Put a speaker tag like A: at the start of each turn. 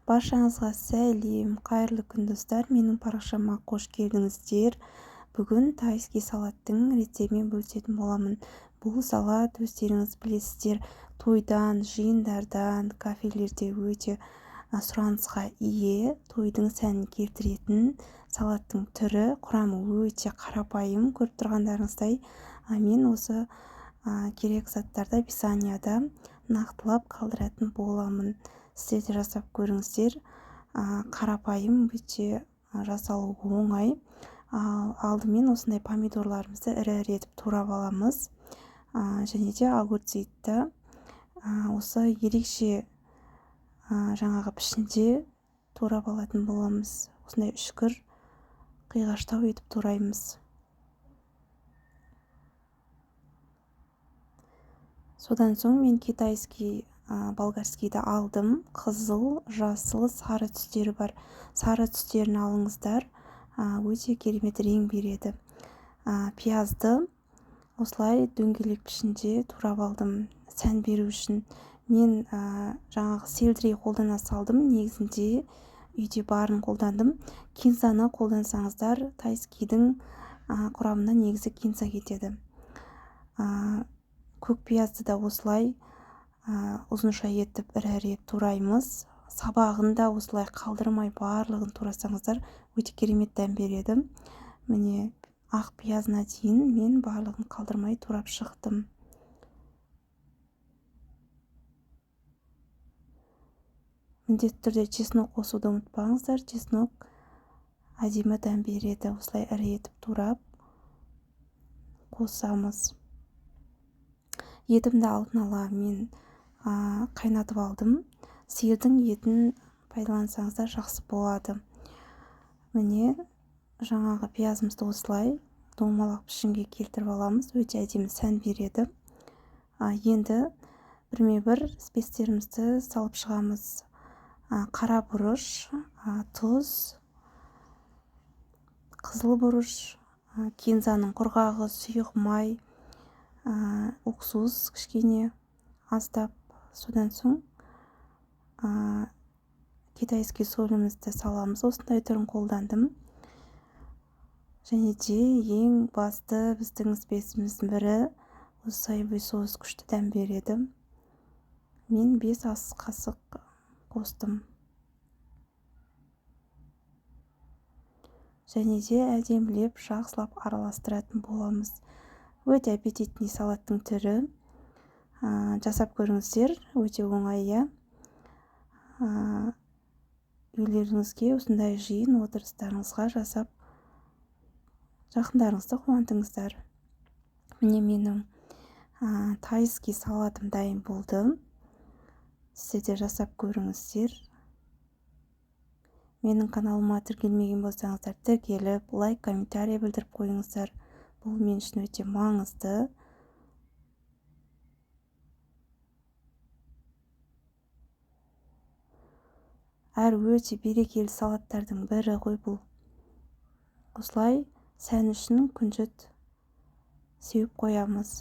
A: Баршаңызға сәлем, қайырлы күн достар. Менің парақшама қош келдіңіздер. Бүгін тайский салаттың рецептімен бөлісетін боламын. Бұл салат өздеріңіз білесіздер, тойдан, жиындардан, кафелерде өте сұранысқа ие, тойдың сәнін келтіретін салаттың түрі. Құрамы өте қарапайым, көріп тұрғандарыңыздай. Мен осы керек заттарды описанияда нақтылап қалдыратын боламын. Сіздер де жасап көріңіздер. Қарапайым, өте жасалу оңай. Алдымен осындай помидорларымызды ірі-ірі етіп турап аламыз. Және де огурцитті осы ерекше жаңағы пішінде турап алатын боламыз. Осындай үшкір қиғаштау етіп тураймыз. Содан соң мен китайский болгарскийді алдым. Қызыл, жасыл, сары түстері бар. Сары түстерін алыңыздар. Өте керемет рең береді. Пиязды осылай дөңгелек пішінде турап алдым. Сән беру үшін мен жаңағы селдірей қолдана салдым. Негізінде үйде барын қолдандым. Кинзаны қолдансаңыздар, тайскийдің құрамына негізі кинза кетеді. Көк пиязды да осылай ұзынша етіп ірі-ірі тураймыз. Сабағын да осылай қалдырмай барлығын турасаңыздар, өте керемет дәм береді. Міне ақ пиязына дейін мен барлығын қалдырмай турап шықтым. Міндетті түрде чеснок қосуды ұмытпаңыздар. Чеснок әдемі дәм береді. Осылай ірі етіп турап қосамыз. Етімді алдын ала мен қайнатып алдым. Сиырдың етін пайдалансаңыздар жақсы болады. Міне жаңағы пиязымызды осылай домалақ пішінге келтіріп аламыз. Өте әдемі сән береді. Енді бірме-бір спецтерімізді салып шығамыз. Қара бұрыш, тұз, қызыл бұрыш, кинзаның құрғағы, сұйық май, уксус кішкене аздап. Содан соң китайский солімізді саламыз. Осындай түрін қолдандым. Және де ең басты біздің спеціміздің бірі осы соевый соус күшті дәм береді. Мен 5 ас қасық қостым. Және де әдемілеп, жақсылап араластыратын боламыз. Өте аппетитный салаттың түрі. Жасап көріңіздер, өте оңай. Үйлеріңізге осындай жиын отырыстарыңызға жасап жақындарыңызды қуантыңыздар. Міне менің тайский салатым дайын болды. Сіздер де жасап көріңіздер. Менің каналыма тіркелмеген болсаңыздар, тіркеліп, лайк, комментарий білдіріп қойыңыздар. Бұл мен үшін өте маңызды. Әр өте берекелі салаттардың бірі ғой бұл. Осылай сән үшін күнжіт сеуіп қоямыз.